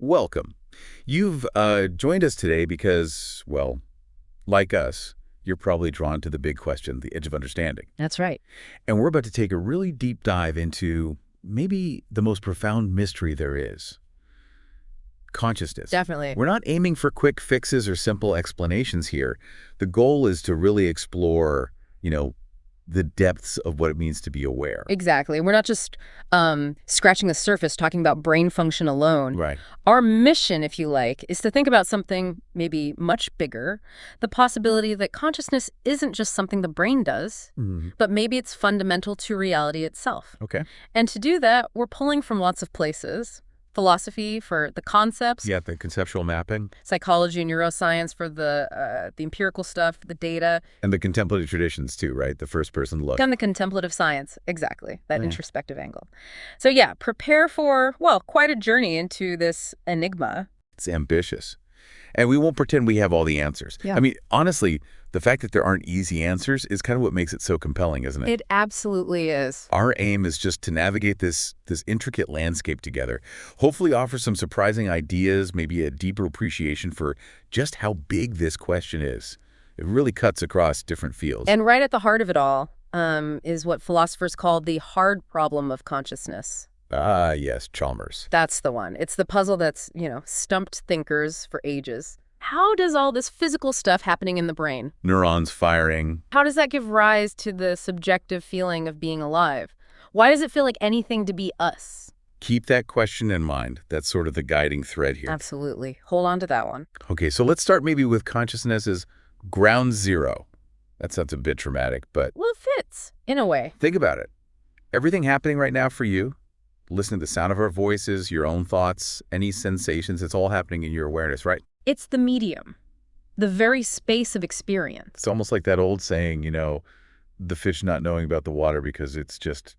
welcome. You've joined us today because, well, like us, you're probably drawn to the big question, the edge of understanding. That's right. And we're about to take a really deep dive into maybe the most profound mystery there is. Consciousness. Definitely. We're not aiming for quick fixes or simple explanations here. The goal is to really explore, the depths of what it means to be aware. Exactly. We're not just scratching the surface talking about brain function alone. Right. Our mission, if you like, is to think about something maybe much bigger, the possibility that consciousness isn't just something the brain does, but maybe it's fundamental to reality itself. Okay. And to do that, we're pulling from lots of places. Philosophy for the concepts. Yeah, the conceptual mapping. Psychology and neuroscience for the empirical stuff, the data. And the contemplative traditions too, right? The first-person look. And the contemplative science, exactly, that introspective angle. So yeah, prepare for, well, quite a journey into this enigma. It's ambitious. And we won't pretend we have all the answers. Yeah. I mean, honestly, the fact that there aren't easy answers is kind of what makes it so compelling, isn't it? It absolutely is. Our aim is just to navigate this intricate landscape together, hopefully offer some surprising ideas, maybe a deeper appreciation for just how big this question is. It really cuts across different fields. And right at the heart of it all is what philosophers call the hard problem of consciousness. Ah, yes, Chalmers. That's the one. It's the puzzle that's, stumped thinkers for ages. How does all this physical stuff happening in the brain? Neurons firing. How does that give rise to the subjective feeling of being alive? Why does it feel like anything to be us? Keep that question in mind. That's sort of the guiding thread here. Absolutely. Hold on to that one. Okay, so let's start maybe with consciousness as ground zero. That sounds a bit dramatic, but... Well, it fits, in a way. Think about it. Everything happening right now for you, listening to the sound of our voices, your own thoughts, any sensations, it's all happening in your awareness, right? It's the medium, the very space of experience. It's almost like that old saying, the fish not knowing about the water because it's just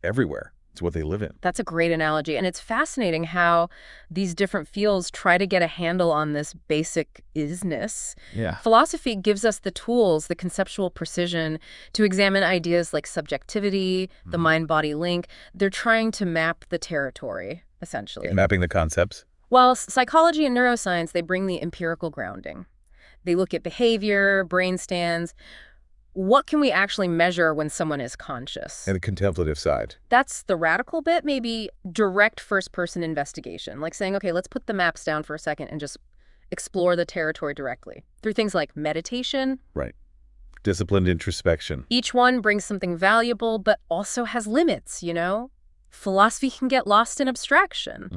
everywhere. It's what they live in. That's a great analogy. And it's fascinating how these different fields try to get a handle on this basic isness. Yeah. Philosophy gives us the tools, the conceptual precision to examine ideas like subjectivity, the mind-body link. They're trying to map the territory, essentially. Mapping the concepts. While psychology and neuroscience, they bring the empirical grounding. They look at behavior, brain scans. What can we actually measure when someone is conscious? And the contemplative side. That's the radical bit, maybe direct first-person investigation, like saying, okay, let's put the maps down for a second and just explore the territory directly through things like meditation. Right. Disciplined introspection. Each one brings something valuable, but also has limits, Philosophy can get lost in abstraction.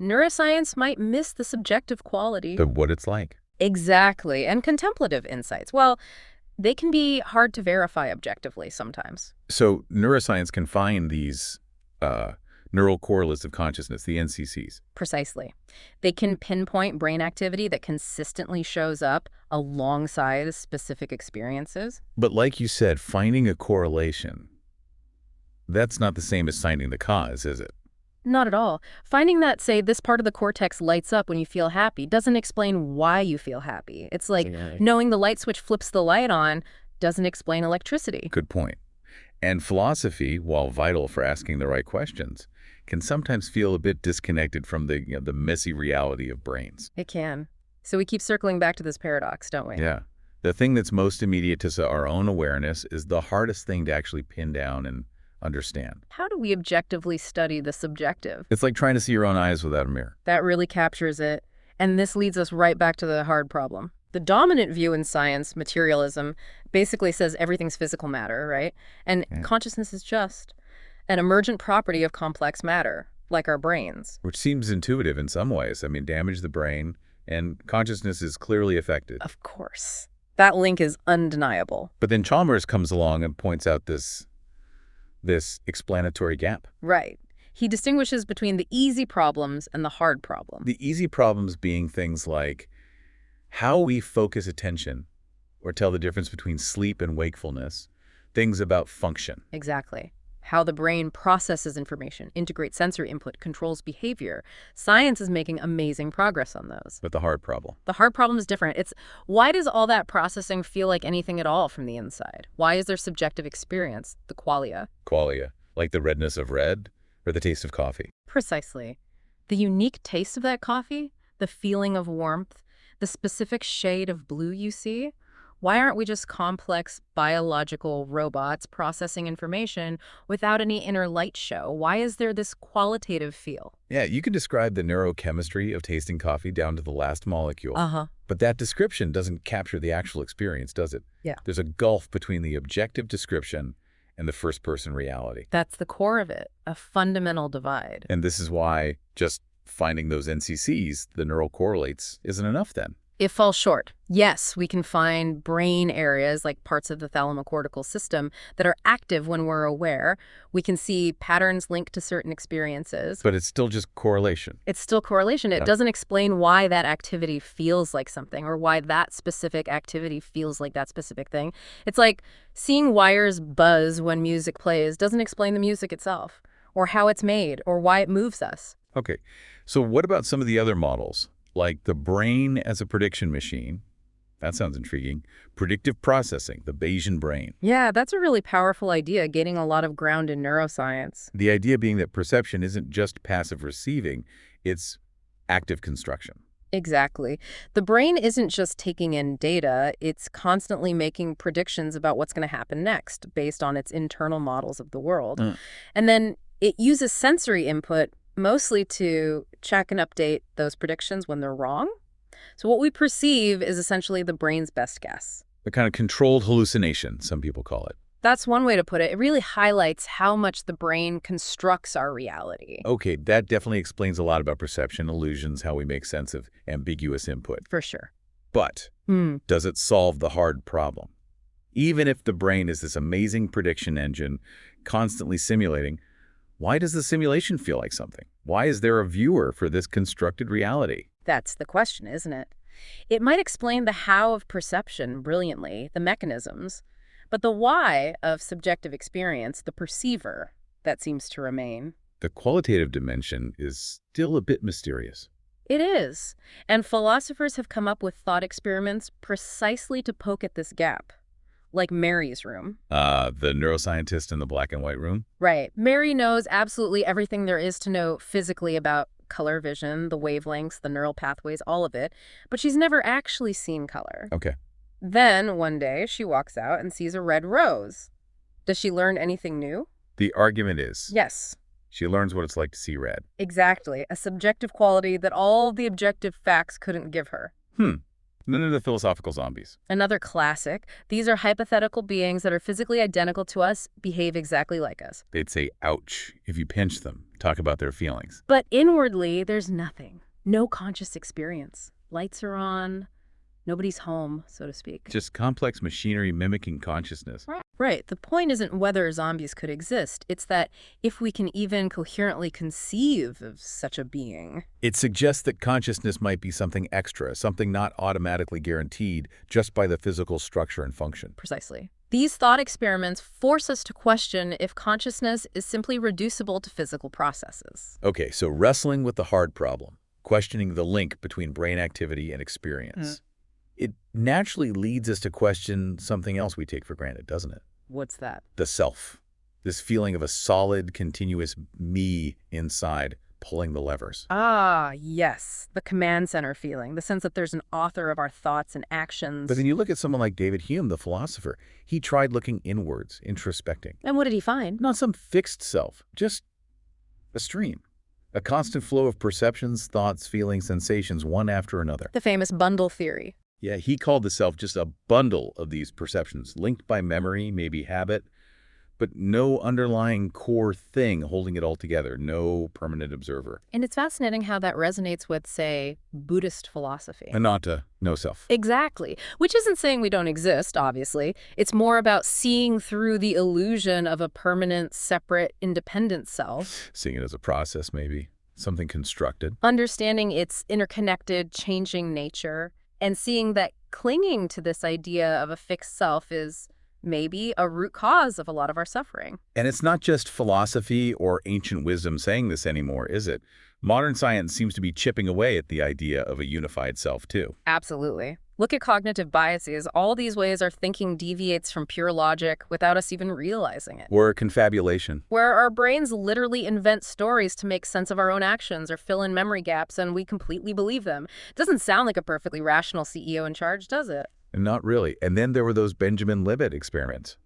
Neuroscience might miss the subjective quality. But what it's like. Exactly. And contemplative insights, well, they can be hard to verify objectively sometimes. So neuroscience can find these neural correlates of consciousness, the NCCs. Precisely. They can pinpoint brain activity that consistently shows up alongside specific experiences. But like you said, finding a correlation, that's not the same as finding the cause, is it? Not at all. Finding that, say, this part of the cortex lights up when you feel happy doesn't explain why you feel happy. It's like knowing the light switch flips the light on doesn't explain electricity. Good point. And philosophy, while vital for asking the right questions, can sometimes feel a bit disconnected from the messy reality of brains. It can. So we keep circling back to this paradox, don't we? Yeah. The thing that's most immediate to our own awareness is the hardest thing to actually pin down and understand. How do we objectively study the subjective? It's like trying to see your own eyes without a mirror. That really captures it. And this leads us right back to the hard problem. The dominant view in science, materialism, basically says everything's physical matter, right? And consciousness is just an emergent property of complex matter, like our brains. Which seems intuitive in some ways. I mean, damage the brain, and consciousness is clearly affected. Of course. That link is undeniable. But then Chalmers comes along and points out this explanatory gap. Right. He distinguishes between the easy problems and the hard problems. The easy problems being things like how we focus attention or tell the difference between sleep and wakefulness, things about function. Exactly. How the brain processes information, integrates sensory input, controls behavior. Science is making amazing progress on those. But the hard problem. The hard problem is different. It's why does all that processing feel like anything at all from the inside? Why is there subjective experience, the qualia? Qualia, like the redness of red or the taste of coffee. Precisely. The unique taste of that coffee, the feeling of warmth, the specific shade of blue you see. Why aren't we just complex biological robots processing information without any inner light show? Why is there this qualitative feel? Yeah, you can describe the neurochemistry of tasting coffee down to the last molecule. Uh-huh. But that description doesn't capture the actual experience, does it? Yeah. There's a gulf between the objective description and the first-person reality. That's the core of it, a fundamental divide. And this is why just finding those NCCs, the neural correlates, isn't enough then. It falls short. Yes, we can find brain areas like parts of the thalamocortical system that are active when we're aware. We can see patterns linked to certain experiences. But it's still just correlation. It's still correlation. It doesn't explain why that activity feels like something or why that specific activity feels like that specific thing. It's like seeing wires buzz when music plays doesn't explain the music itself or how it's made or why it moves us. Okay, so what about some of the other models? Like the brain as a prediction machine. That sounds intriguing. Predictive processing, the Bayesian brain. Yeah, that's a really powerful idea, gaining a lot of ground in neuroscience. The idea being that perception isn't just passive receiving, it's active construction. Exactly. The brain isn't just taking in data, it's constantly making predictions about what's going to happen next based on its internal models of the world. And then it uses sensory input mostly to check and update those predictions when they're wrong. So what we perceive is essentially the brain's best guess. The kind of controlled hallucination, some people call it. That's one way to put it. It really highlights how much the brain constructs our reality. Okay, that definitely explains a lot about perception, illusions, how we make sense of ambiguous input. For sure. But does it solve the hard problem? Even if the brain is this amazing prediction engine constantly simulating, why does the simulation feel like something? Why is there a viewer for this constructed reality? That's the question, isn't it? It might explain the how of perception brilliantly, the mechanisms, but the why of subjective experience, the perceiver, that seems to remain. The qualitative dimension is still a bit mysterious. It is. And philosophers have come up with thought experiments precisely to poke at this gap. Like Mary's room. The neuroscientist in the black and white room? Right. Mary knows absolutely everything there is to know physically about color vision, the wavelengths, the neural pathways, all of it, but she's never actually seen color. Okay. Then, one day, she walks out and sees a red rose. Does she learn anything new? The argument is Yes. she learns what it's like to see red. Exactly. A subjective quality that all the objective facts couldn't give her. None of the philosophical zombies. Another classic. These are hypothetical beings that are physically identical to us, behave exactly like us. They'd say, ouch, if you pinch them, talk about their feelings. But inwardly, there's nothing. No conscious experience. Lights are on. Nobody's home, so to speak. Just complex machinery mimicking consciousness. Right. The point isn't whether zombies could exist. It's that if we can even coherently conceive of such a being. It suggests that consciousness might be something extra, something not automatically guaranteed just by the physical structure and function. Precisely. These thought experiments force us to question if consciousness is simply reducible to physical processes. Okay, so wrestling with the hard problem, questioning the link between brain activity and experience. It naturally leads us to question something else we take for granted, doesn't it? What's that? The self. This feeling of a solid, continuous me inside, pulling the levers. Ah, yes. The command center feeling, the sense that there's an author of our thoughts and actions. But then you look at someone like David Hume, the philosopher. He tried looking inwards, introspecting. And what did he find? Not some fixed self, just a stream. A constant flow of perceptions, thoughts, feelings, sensations, one after another. The famous bundle theory. Yeah, he called the self just a bundle of these perceptions, linked by memory, maybe habit, but no underlying core thing holding it all together, no permanent observer. And it's fascinating how that resonates with, say, Buddhist philosophy. Anatta, no self. Exactly. Which isn't saying we don't exist, obviously. It's more about seeing through the illusion of a permanent, separate, independent self. Seeing it as a process, maybe, something constructed. Understanding its interconnected, changing nature. And seeing that clinging to this idea of a fixed self is maybe a root cause of a lot of our suffering. And it's not just philosophy or ancient wisdom saying this anymore, is it? Modern science seems to be chipping away at the idea of a unified self, too. Absolutely. Look at cognitive biases. All these ways our thinking deviates from pure logic without us even realizing it. Or confabulation. Where our brains literally invent stories to make sense of our own actions or fill in memory gaps, and we completely believe them. It doesn't sound like a perfectly rational CEO in charge, does it? And not really. And then there were those Benjamin Libet experiments.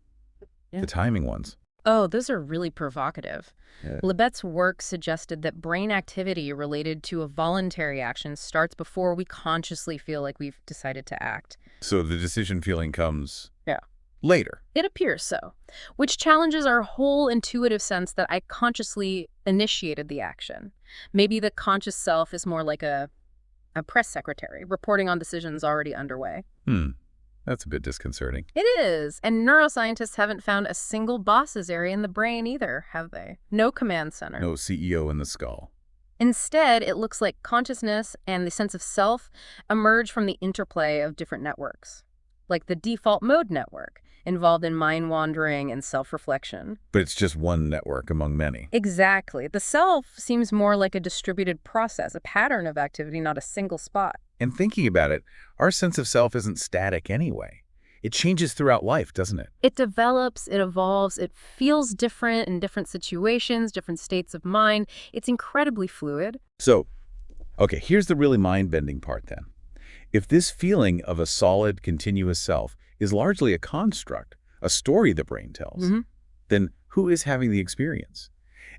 Yeah. The timing ones. Oh, those are really provocative. Yeah. Libet's work suggested that brain activity related to a voluntary action starts before we consciously feel like we've decided to act. So the decision feeling comes Yeah. later. It appears so, which challenges our whole intuitive sense that I consciously initiated the action. Maybe the conscious self is more like a press secretary, reporting on decisions already underway. That's a bit disconcerting. It is. And neuroscientists haven't found a single boss's area in the brain either, have they? No command center. No CEO in the skull. Instead, it looks like consciousness and the sense of self emerge from the interplay of different networks, like the default mode network, involved in mind wandering and self-reflection. But it's just one network among many. Exactly. The self seems more like a distributed process, a pattern of activity, not a single spot. And thinking about it, our sense of self isn't static anyway. It changes throughout life, doesn't it? It develops, it evolves, it feels different in different situations, different states of mind. It's incredibly fluid. So, okay, here's the really mind-bending part then. If this feeling of a solid, continuous self is largely a construct, a story the brain tells, then who is having the experience?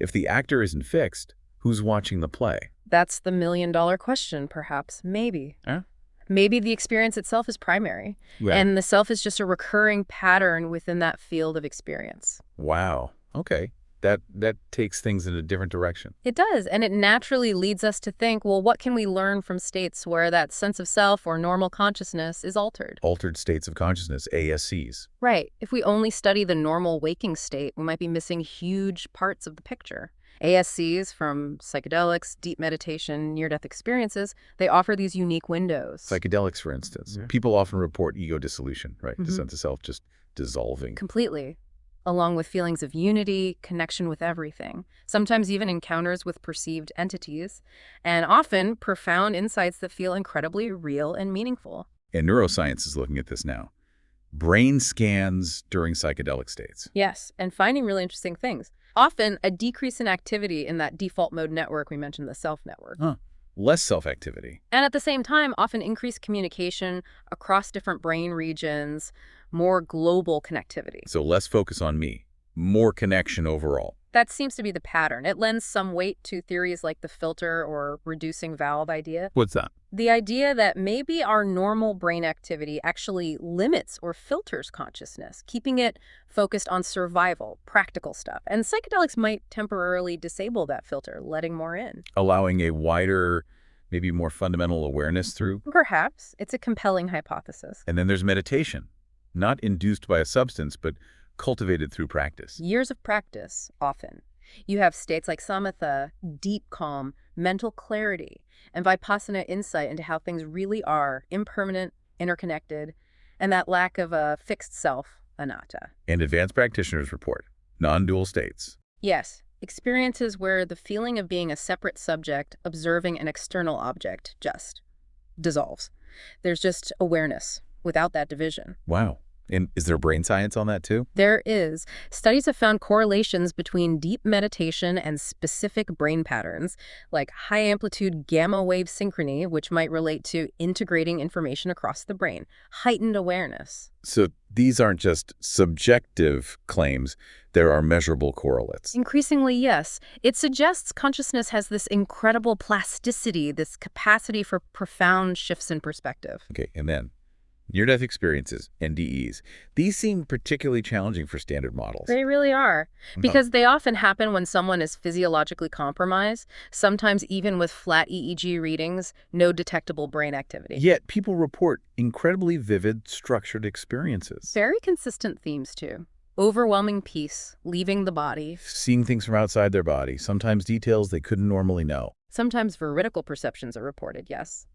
If the actor isn't fixed, who's watching the play? That's the million-dollar question, perhaps. Maybe. Huh? Maybe the experience itself is primary, Right. and the self is just a recurring pattern within that field of experience. Wow. Okay. That takes things in a different direction. It does, and it naturally leads us to think, well, what can we learn from states where that sense of self or normal consciousness is altered? Altered states of consciousness, ASCs. Right. If we only study the normal waking state, we might be missing huge parts of the picture. ASCs, from psychedelics, deep meditation, near-death experiences, they offer these unique windows. Psychedelics, for instance. People often report ego dissolution, right? The sense of self just dissolving. Completely. Along with feelings of unity, connection with everything, sometimes even encounters with perceived entities, and often profound insights that feel incredibly real and meaningful. And neuroscience is looking at this now. Brain scans during psychedelic states. Yes, and finding really interesting things. Often a decrease in activity in that default mode network we mentioned, the self network. Less self-activity. And at the same time, often increased communication across different brain regions, more global connectivity. So less focus on me, more connection overall. That seems to be the pattern. It lends some weight to theories like the filter or reducing valve idea. What's that? The idea that maybe our normal brain activity actually limits or filters consciousness, keeping it focused on survival, practical stuff. And psychedelics might temporarily disable that filter, letting more in. Allowing a wider, maybe more fundamental awareness through. Perhaps. It's a compelling hypothesis. And then there's meditation, not induced by a substance, but cultivated through practice. Years of practice, often. You have states like samatha, deep calm, mental clarity, and vipassana insight into how things really are, impermanent, interconnected, and that lack of a fixed self, anatta. And advanced practitioners report non-dual states. Yes, experiences where the feeling of being a separate subject observing an external object just dissolves. There's just awareness without that division. Wow. And is there brain science on that too? There is. Studies have found correlations between deep meditation and specific brain patterns, like high-amplitude gamma wave synchrony, which might relate to integrating information across the brain, heightened awareness. So these aren't just subjective claims, there are measurable correlates. Increasingly, yes. It suggests consciousness has this incredible plasticity, this capacity for profound shifts in perspective. Okay, and then near-death experiences, NDEs. These seem particularly challenging for standard models. They really are, because they often happen when someone is physiologically compromised, sometimes even with flat EEG readings, no detectable brain activity. Yet people report incredibly vivid, structured experiences. Very consistent themes, too. Overwhelming peace, leaving the body. Seeing things from outside their body, sometimes details they couldn't normally know. Sometimes veridical perceptions are reported, yes.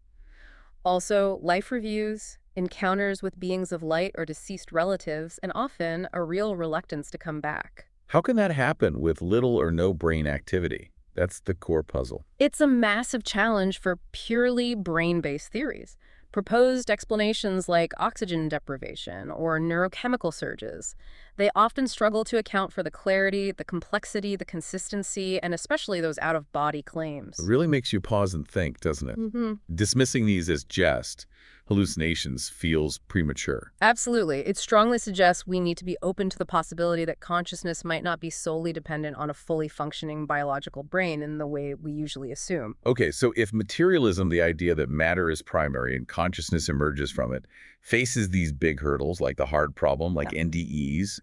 Also, life reviews, encounters with beings of light or deceased relatives, and often a real reluctance to come back. How can that happen with little or no brain activity? That's the core puzzle. It's a massive challenge for purely brain-based theories. Proposed explanations like oxygen deprivation or neurochemical surges, they often struggle to account for the clarity, the complexity, the consistency, and especially those out-of-body It claims. really makes you pause and think, doesn't it? Hmm. Dismissing these as just hallucinations feels premature. Absolutely. It strongly suggests we need to be open to the possibility that consciousness might not be solely dependent on a fully functioning biological brain in the way we usually assume. Okay, so if materialism, the idea that matter is primary and consciousness emerges from it, faces these big hurdles like the hard problem, like Yeah. NDEs,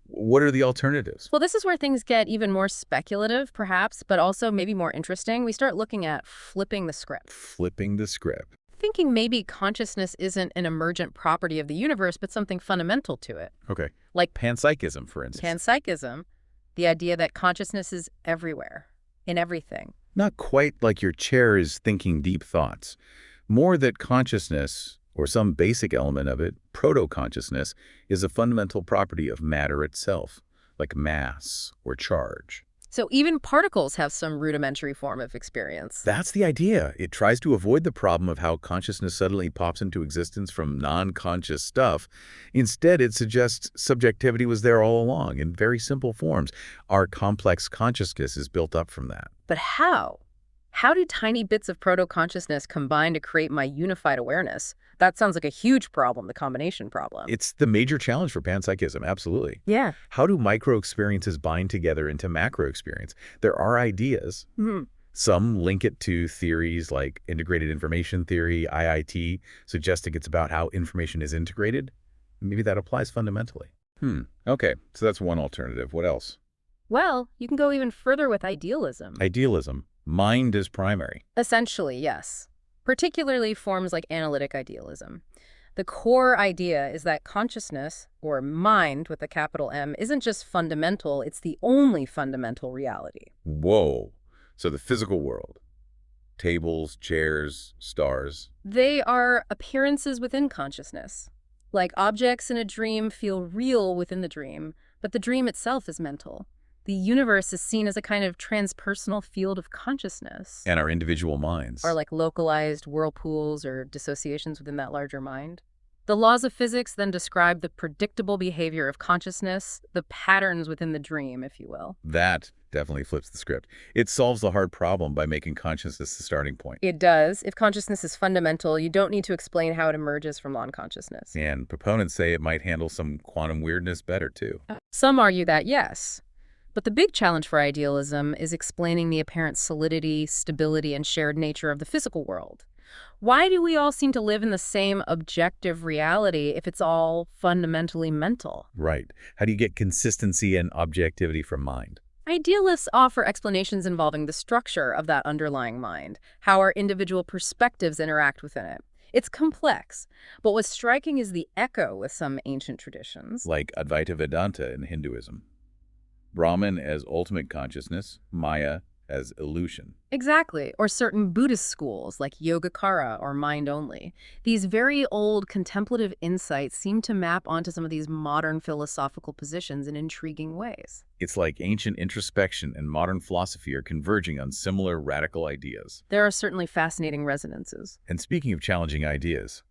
what are the alternatives? Well, this is where things get even more speculative, perhaps, but also maybe more interesting. We start looking at flipping the script. Flipping the script. Thinking maybe consciousness isn't an emergent property of the universe, but something fundamental to it. Okay. Like Panpsychism, for instance. panpsychism, the idea that consciousness is everywhere, in everything. Not quite like your chair is thinking deep thoughts. More that consciousness, or some basic element of it, proto-consciousness, is a fundamental property of matter itself, like mass or charge. So even particles have some rudimentary form of experience. That's the idea. It tries to avoid the problem of how consciousness suddenly pops into existence from non-conscious stuff. Instead, it suggests subjectivity was there all along in very simple forms. Our complex consciousness is built up from that. But how? How do tiny bits of proto-consciousness combine to create my unified awareness? That sounds like a huge problem, the combination problem. It's the major challenge for panpsychism, absolutely. Yeah. How do micro-experiences bind together into macro-experience? There are ideas. Hmm. Some link it to theories like integrated information theory, IIT, suggesting it's about how information is integrated. Maybe that applies fundamentally. Okay, so that's one alternative. What else? Well, you can go even further with idealism. Idealism. Mind is primary. Essentially, yes. Particularly forms like analytic idealism. The core idea is that consciousness, or mind with a capital M, isn't just fundamental, it's the only fundamental reality. Whoa. So the physical world. Tables, chairs, stars. They are appearances within consciousness. Like objects in a dream feel real within the dream, but the dream itself is mental. The universe is seen as a kind of transpersonal field of consciousness. And our individual minds. Or like localized whirlpools or dissociations within that larger mind. The laws of physics then describe the predictable behavior of consciousness, the patterns within the dream, if you will. That definitely flips the script. It solves the hard problem by making consciousness the starting point. It does. If consciousness is fundamental, you don't need to explain how it emerges from non-consciousness. And proponents say it might handle some quantum weirdness better, too. Some argue that, yes. But the big challenge for idealism is explaining the apparent solidity, stability, and shared nature of the physical world. Why do we all seem to live in the same objective reality if it's all fundamentally mental? Right. How do you get consistency and objectivity from mind? Idealists offer explanations involving the structure of that underlying mind, how our individual perspectives interact within it. It's complex, but what's striking is the echo with some ancient traditions. Like Advaita Vedanta in Hinduism. Brahman as ultimate consciousness, Maya as illusion. Exactly, or certain Buddhist schools like Yogacara or Mind Only. These very old contemplative insights seem to map onto some of these modern philosophical positions in intriguing ways. It's like ancient introspection and modern philosophy are converging on similar radical ideas. There are certainly fascinating resonances. And speaking of challenging ideas,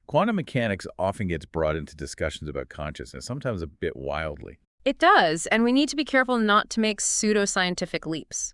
quantum mechanics often gets brought into discussions about consciousness, sometimes a bit wildly. It does, and we need to be careful not to make pseudoscientific leaps.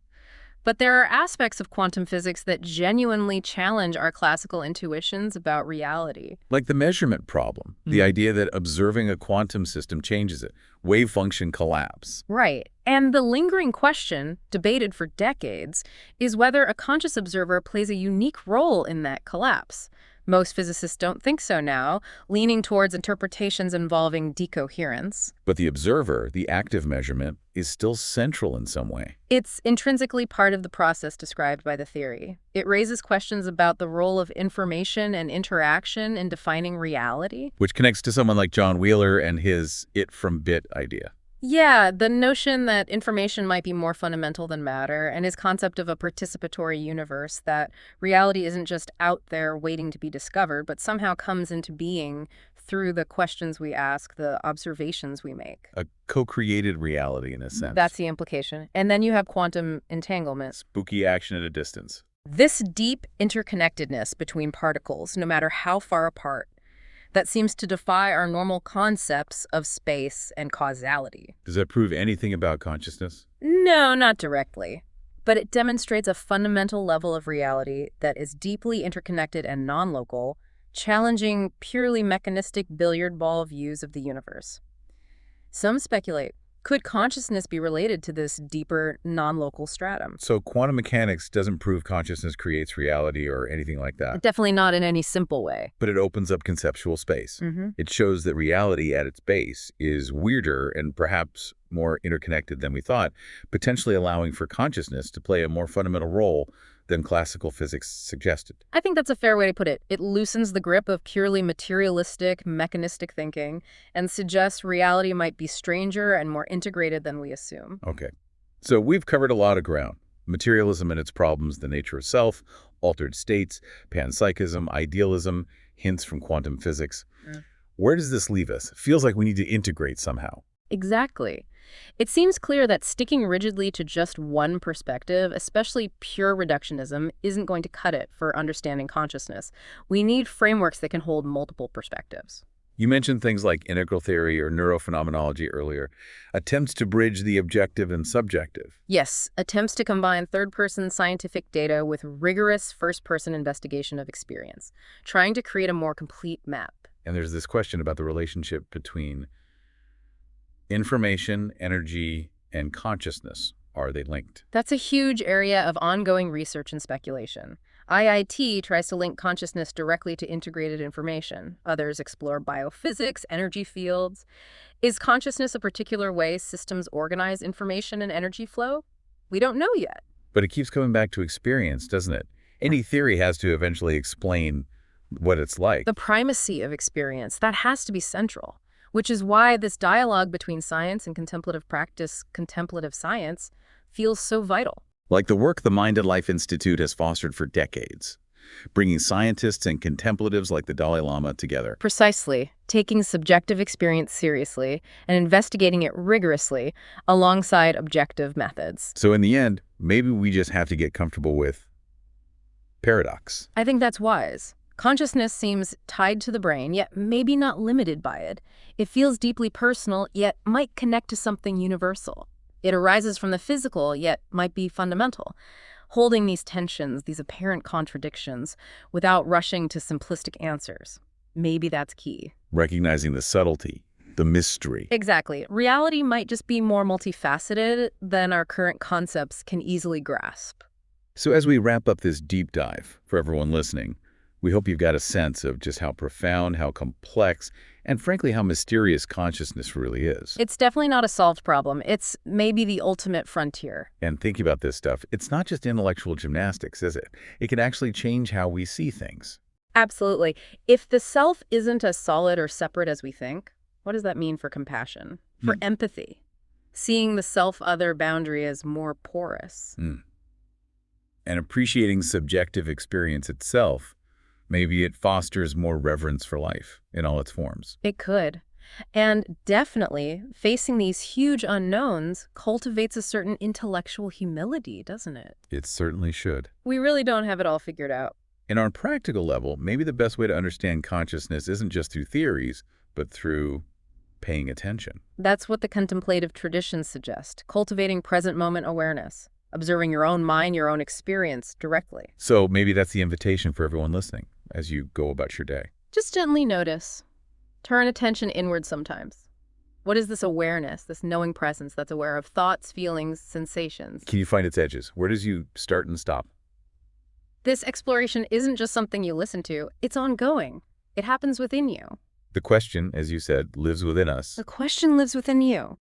But there are aspects of quantum physics that genuinely challenge our classical intuitions about reality. Like the measurement problem, the idea that observing a quantum system changes it, wave function collapse. Right. And the lingering question, debated for decades, is whether a conscious observer plays a unique role in that collapse. Most physicists don't think so now, leaning towards interpretations involving decoherence. But the observer, the active measurement, is still central in some way. It's intrinsically part of the process described by the theory. It raises questions about the role of information and interaction in defining reality. Which connects to someone like John Wheeler and his it from bit idea. Yeah, the notion that information might be more fundamental than matter, and his concept of a participatory universe, that reality isn't just out there waiting to be discovered, but somehow comes into being through the questions we ask, the observations we make. A co-created reality in a sense. That's the implication. And then you have quantum entanglement. Spooky action at a distance. This deep interconnectedness between particles, no matter how far apart, that seems to defy our normal concepts of space and causality. Does that prove anything about consciousness? No, not directly. But it demonstrates a fundamental level of reality that is deeply interconnected and non-local, challenging purely mechanistic billiard ball views of the universe. Some speculate, could consciousness be related to this deeper, non-local stratum? So quantum mechanics doesn't prove consciousness creates reality or anything like that. Definitely not in any simple way. But it opens up conceptual space. It shows that reality at its base is weirder and perhaps more interconnected than we thought, potentially allowing for consciousness to play a more fundamental role than classical physics suggested. I think that's a fair way to put it. It loosens the grip of purely materialistic, mechanistic thinking and suggests reality might be stranger and more integrated than we assume. Okay. So we've covered a lot of ground. Materialism and its problems, the nature of self, altered states, panpsychism, idealism, hints from quantum physics. Where does this leave us? It feels like we need to integrate somehow. Exactly. It seems clear that sticking rigidly to just one perspective, especially pure reductionism, isn't going to cut it for understanding consciousness. We need frameworks that can hold multiple perspectives. You mentioned things like integral theory or neurophenomenology earlier, attempts to bridge the objective and subjective. Yes, attempts to combine third-person scientific data with rigorous first-person investigation of experience, trying to create a more complete map. And there's this question about the relationship between information, energy, and consciousness. Are they linked? That's a huge area of ongoing research and speculation. IIT tries to link consciousness directly to integrated information. Others explore biophysics, energy fields. Is consciousness a particular way systems organize information and energy flow? We don't know yet. But it keeps coming back to experience, doesn't it? Any theory has to eventually explain what it's like. The primacy of experience, that has to be central, which is why this dialogue between science and contemplative practice, contemplative science, feels so vital. Like the work the Mind and Life Institute has fostered for decades, bringing scientists and contemplatives like the Dalai Lama together. Precisely, taking subjective experience seriously and investigating it rigorously alongside objective methods. So in the end, maybe we just have to get comfortable with paradox. I think that's wise. Consciousness seems tied to the brain, yet maybe not limited by it. It feels deeply personal, yet might connect to something universal. It arises from the physical, yet might be fundamental. Holding these tensions, these apparent contradictions, without rushing to simplistic answers. Maybe that's key. Recognizing the subtlety, the mystery. Exactly. Reality might just be more multifaceted than our current concepts can easily grasp. So as we wrap up this deep dive, for everyone listening, we hope you've got a sense of just how profound, how complex, and frankly, how mysterious consciousness really is. It's definitely not a solved problem. It's maybe the ultimate frontier. And thinking about this stuff, it's not just intellectual gymnastics, is it? It can actually change how we see things. Absolutely. If the self isn't as solid or separate as we think, what does that mean for compassion? For empathy? Seeing the self-other boundary as more porous. And appreciating subjective experience itself, maybe it fosters more reverence for life in all its forms. It could. And definitely, facing these huge unknowns cultivates a certain intellectual humility, doesn't it? It certainly should. We really don't have it all figured out. And on a practical level, maybe the best way to understand consciousness isn't just through theories, but through paying attention. That's what the contemplative traditions suggest, cultivating present moment awareness, observing your own mind, your own experience directly. So maybe that's the invitation for everyone listening as you go about your day. Just gently notice. Turn attention inward sometimes. What is this awareness, this knowing presence that's aware of thoughts, feelings, sensations? Can you find its edges? Where does you start and stop? This exploration isn't just something you listen to. It's ongoing. It happens within you. The question, as you said, lives within us. The question lives within you.